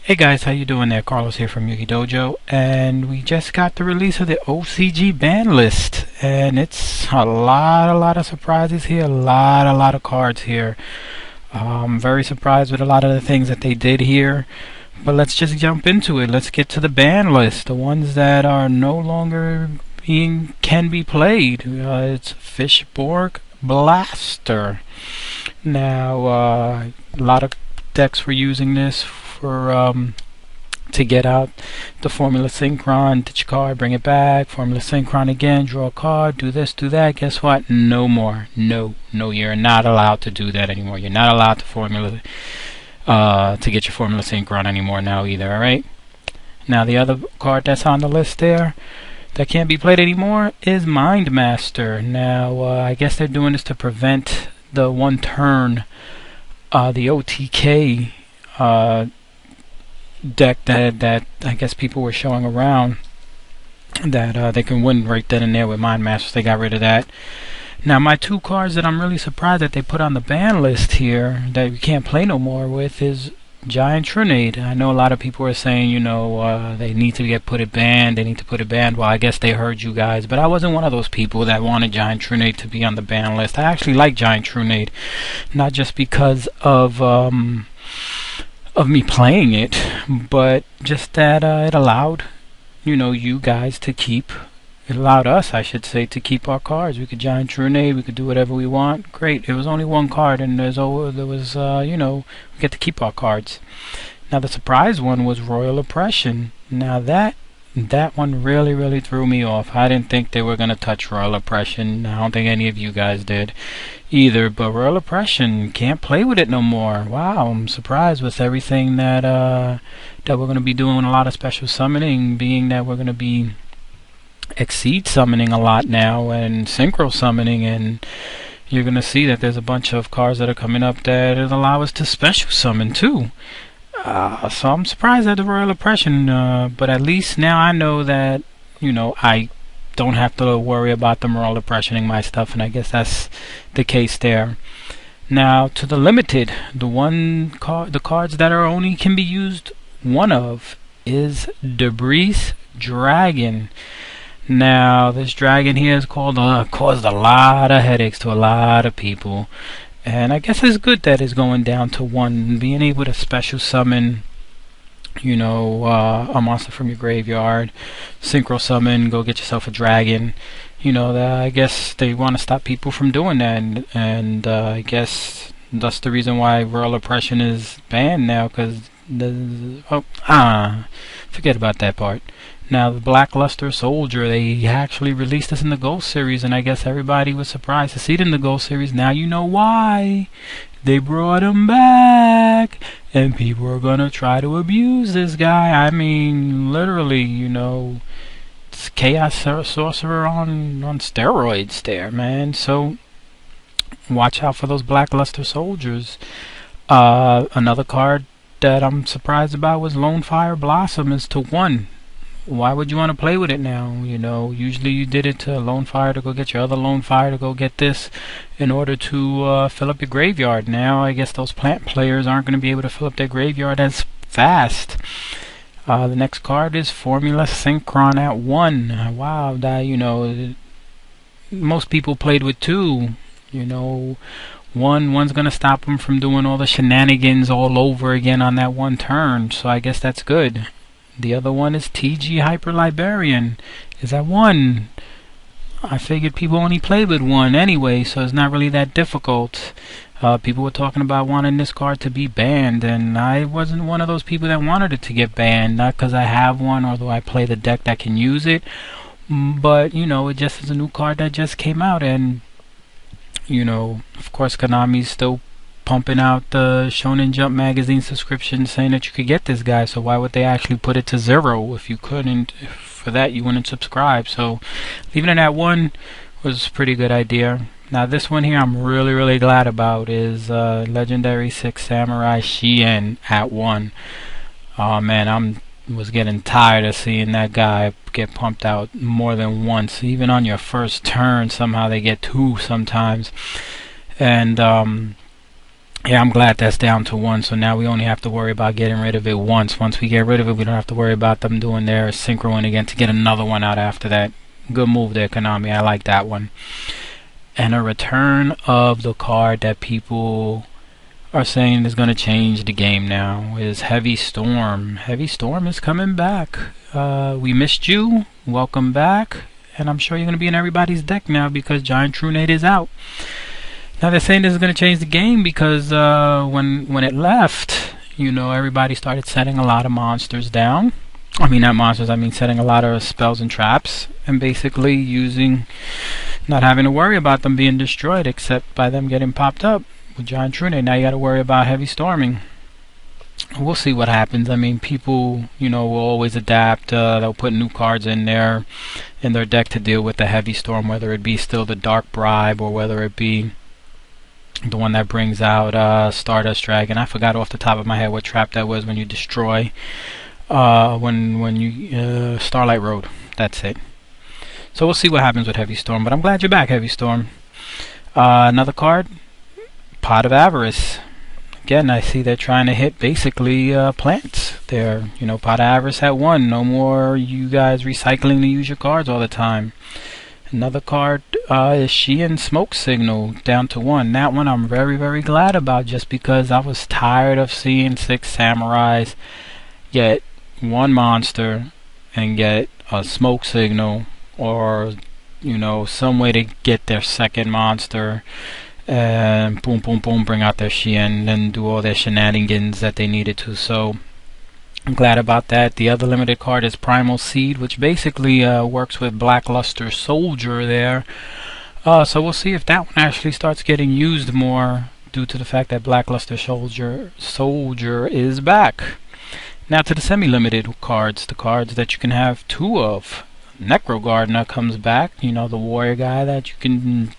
Hey guys, how you doing there? Carlos here from YuGiDojo, and we just got the release of the OCG ban list, and it's a lot of surprises here, a lot of cards here. I'm very surprised with a lot of the things that they did here, but let's just jump into it. Let's get to the ban list, the ones that are no longer can be played. It's Fishborg Blaster. Now, a lot of decks were using this for to get out the Formula Synchron, ditch a card, bring it back, Formula Synchron again, draw a card, do this, do that. Guess what? No more. No, you're not allowed to do that anymore. You're not allowed to get your Formula Synchron anymore now either, alright? Now the other card that's on the list there that can't be played anymore is Mind Master. Now I guess they're doing this to prevent the one turn, the OTK deck that I guess people were showing around that they can win right then and there with Mind Masters. They got rid of that. Now my two cards that I'm really surprised that they put on the ban list here that we can't play no more with is Giant Trinade. I know a lot of people are saying, you know, they need to get banned. They need to put it banned. Well, I guess they heard you guys, but I wasn't one of those people that wanted Giant Trinade to be on the ban list. I actually like Giant Trinade, not just because of me playing it, but just that it allowed, you know, you guys to keep. It allowed us, I should say, to keep our cards. We could Giant Trinade, we could do whatever we want. Great. It was only one card, and there was you know, we get to keep our cards. Now the surprise one was Royal Oppression. Now that one really threw me off. I didn't think they were gonna touch Royal Oppression. I don't think any of you guys did either. But Royal Oppression, can't play with it no more. Wow, I'm surprised with everything that that we're gonna be doing. A lot of special summoning, being that we're gonna be exceed summoning a lot now and synchro summoning, and you're gonna see that there's a bunch of cards that are coming up that allow us to special summon too. So I'm surprised at the Royal Oppression, but at least now I know that, you know, I don't have to worry about them Royal Oppressioning my stuff, and I guess that's the case there. Now to the limited, the cards that are only can be used one of is Debris Dragon. Now this dragon here is caused a lot of headaches to a lot of people, and I guess it's good that it's going down to one. Being able to special summon, you know, a monster from your graveyard, synchro summon, go get yourself a dragon. You know, I guess they want to stop people from doing that, and I guess that's the reason why Royal Oppression is banned now, because forget about that part. Now the Blackluster Soldier, they actually released this in the Gold Series, and I guess everybody was surprised to see it in the Gold Series. Now you know why they brought him back, and people are gonna try to abuse this guy. I mean, literally, you know, it's Chaos Sorcerer on steroids there, man. So watch out for those Blackluster Soldiers. Another card that I'm surprised about was Lone Fire Blossom is to 1. Why would you want to play with it now? You know, usually you did it to Lone Fire to go get your other Lone Fire to go get this in order to fill up your graveyard. Now I guess those plant players aren't going to be able to fill up their graveyard as fast. The next card is Formula Synchron at 1. Wow, that, you know, most people played with 2. You know, one's gonna stop them from doing all the shenanigans all over again on that one turn, so I guess that's good. The other one is TG Hyper Librarian is at 1. I figured people only play with 1 anyway, so it's not really that difficult. People were talking about wanting this card to be banned, and I wasn't one of those people that wanted it to get banned, not because I have one, although I play the deck that can use it, but, you know, it just is a new card that just came out, and, you know, of course Konami's still pumping out the Shonen Jump magazine subscription saying that you could get this guy, so why would they actually put it to 0 if you couldn't? For that you wouldn't subscribe, so leaving it at 1 was a pretty good idea. Now this one here I'm really glad about is Legendary 6 Samurai Shien at 1. Oh man, was getting tired of seeing that guy get pumped out more than once. Even on your first turn somehow they get 2 sometimes, and Yeah, I'm glad that's down to 1, so now we only have to worry about getting rid of it once. Once we get rid of it, we don't have to worry about them doing their synchroing again to get another one out after that. Good move there, Konami. I like that one. And a return of the card that people are saying is going to change the game now is Heavy Storm. Heavy Storm is coming back. We missed you. Welcome back. And I'm sure you're going to be in everybody's deck now because Giant Trunade is out. Now they're saying this is going to change the game because when it left, you know, everybody started setting a lot of monsters down. I mean, not monsters, I mean setting a lot of spells and traps, and basically not having to worry about them being destroyed except by them getting popped up with Giant Trunade. Now you got to worry about heavy storming. We'll see what happens. I mean, people, you know, will always adapt. They'll put new cards in their deck to deal with the heavy storm, whether it be still the Dark Bribe or whether it be the one that brings out Stardust Dragon. I forgot off the top of my head what trap that was when you destroy when you Starlight Road. That's it. So we'll see what happens with Heavy Storm, but I'm glad you're back, Heavy Storm. Another card, Pot of Avarice. Again, I see they're trying to hit basically plants there. You know, Pot of Avarice at 1. No more you guys recycling to use your cards all the time. Another card is Shein Smoke Signal down to 1. That one I'm very, very glad about, just because I was tired of seeing 6 samurais get 1 monster and get a smoke signal, or, you know, some way to get their second monster and boom, boom, boom, bring out their Shein and do all their shenanigans that they needed to. So I'm glad about that. The other limited card is Primal Seed, which basically works with Blackluster Soldier there. So we'll see if that one actually starts getting used more, due to the fact that Blackluster Soldier is back. Now to the semi-limited cards, the cards that you can have 2 of. Necro Gardener comes back, you know, the warrior guy that you can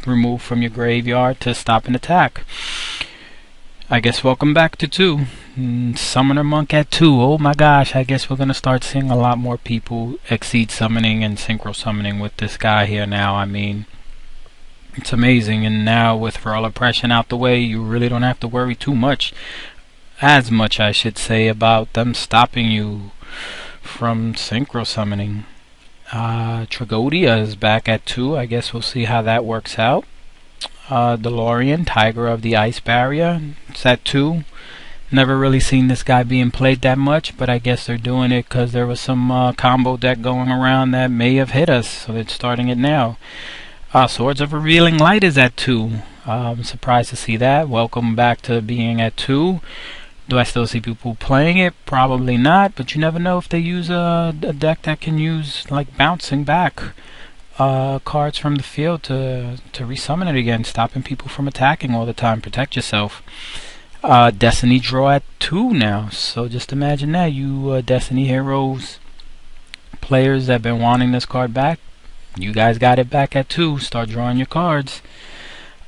remove from your graveyard to stop an attack. I guess welcome back to 2. Summoner Monk at 2. Oh my gosh, I guess we're going to start seeing a lot more people exceed summoning and synchro summoning with this guy here now. I mean, it's amazing. And now with Royal Oppression out the way, you really don't have to worry too much. As much, I should say, about them stopping you from synchro summoning. Tragodia is back at 2. I guess we'll see how that works out. DeLorean, Tiger of the Ice Barrier, it's at 2. Never really seen this guy being played that much, but I guess they're doing it because there was some combo deck going around that may have hit us, so they're starting it now. Swords of Revealing Light is at 2. I'm surprised to see that. Welcome back to being at 2. Do I still see people playing it? Probably not, but you never know if they use a deck that can use, like, bouncing back cards from the field to resummon it again, stopping people from attacking all the time. Protect yourself. Destiny Draw at 2 now, so just imagine that, you Destiny Heroes players that have been wanting this card back, you guys got it back at 2. Start drawing your cards.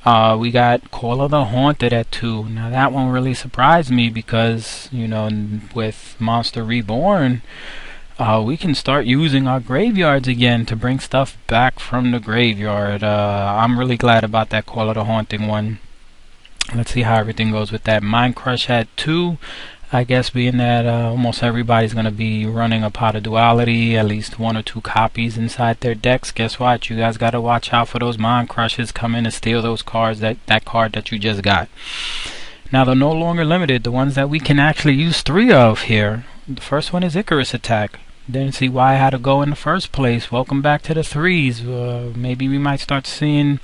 We got Call of the Haunted at 2. Now that one really surprised me because, you know, with Monster Reborn, we can start using our graveyards again to bring stuff back from the graveyard. I'm really glad about that Call of the Haunting one. Let's see how everything goes with that. Mind Crush at 2. I guess being that almost everybody's going to be running a Pot of Duality, at least 1 or 2 copies inside their decks. Guess what? You guys got to watch out for those Mind Crushes coming to steal those cards, that card that you just got. Now they're no longer limited. The ones that we can actually use 3 of here. The first one is Icarus Attack. Didn't see why I had to go in the first place. Welcome back to the 3s. Maybe we might start seeing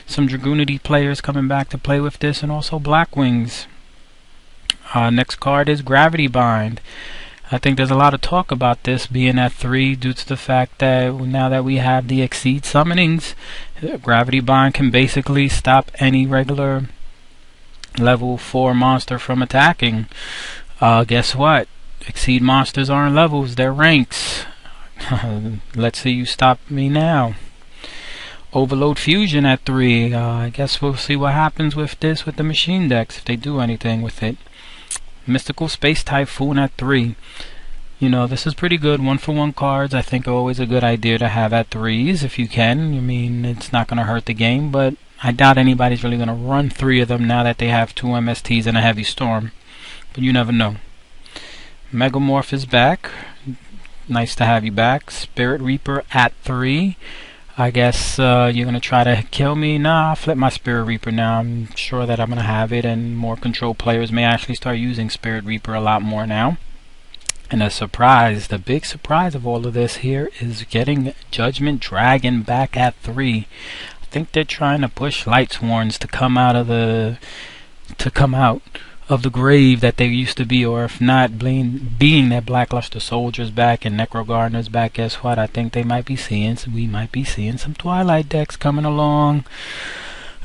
some Dragoonity players coming back to play with this, and also Blackwings. Next card is Gravity Bind. I think there's a lot of talk about this being at 3 due to the fact that now that we have the Exceed summonings, Gravity Bind can basically stop any regular level 4 monster from attacking. Guess what? Exceed monsters aren't levels, they're ranks. Let's see you stop me now. Overload Fusion at 3. I guess we'll see what happens with this with the machine decks, if they do anything with it. Mystical Space Typhoon at 3. You know, this is pretty good. 1-for-1 cards I think are always a good idea to have at 3s if you can. I mean, it's not going to hurt the game, but I doubt anybody's really going to run 3 of them now that they have 2 MSTs and a Heavy Storm. But you never know. Megamorph is back. Nice to have you back. Spirit Reaper at 3. I guess you're going to try to kill me. Nah, I'll flip my Spirit Reaper now. I'm sure that I'm going to have it, and more control players may actually start using Spirit Reaper a lot more now. And a surprise, the big surprise of all of this here is getting Judgment Dragon back at 3. I think they're trying to push Lightsworns to come out of the grave that they used to be, or if not, being that Blackluster Soldier's back and Necro Gardener's back, guess what? I think we might be seeing some Twilight decks coming along.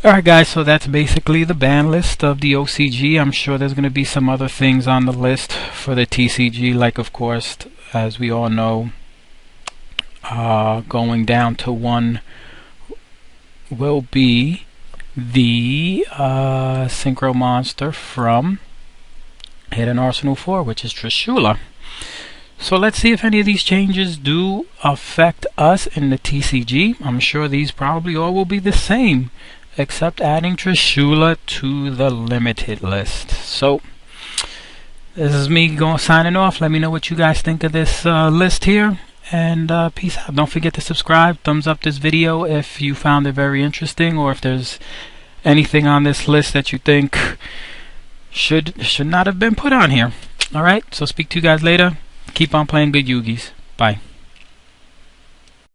Alright guys, so that's basically the ban list of the OCG. I'm sure there's going to be some other things on the list for the TCG, like of course, as we all know, going down to 1 will be the Synchro Monster from Hidden Arsenal 4, which is Trishula. So let's see if any of these changes do affect us in the TCG. I'm sure these probably all will be the same, except adding Trishula to the limited list. So this is me signing off. Let me know what you guys think of this list here, and peace out. Don't forget to subscribe, thumbs up this video if you found it very interesting, or if there's anything on this list that you think should not have been put on here. Alright, so speak to you guys later. Keep on playing good Yugis. Bye.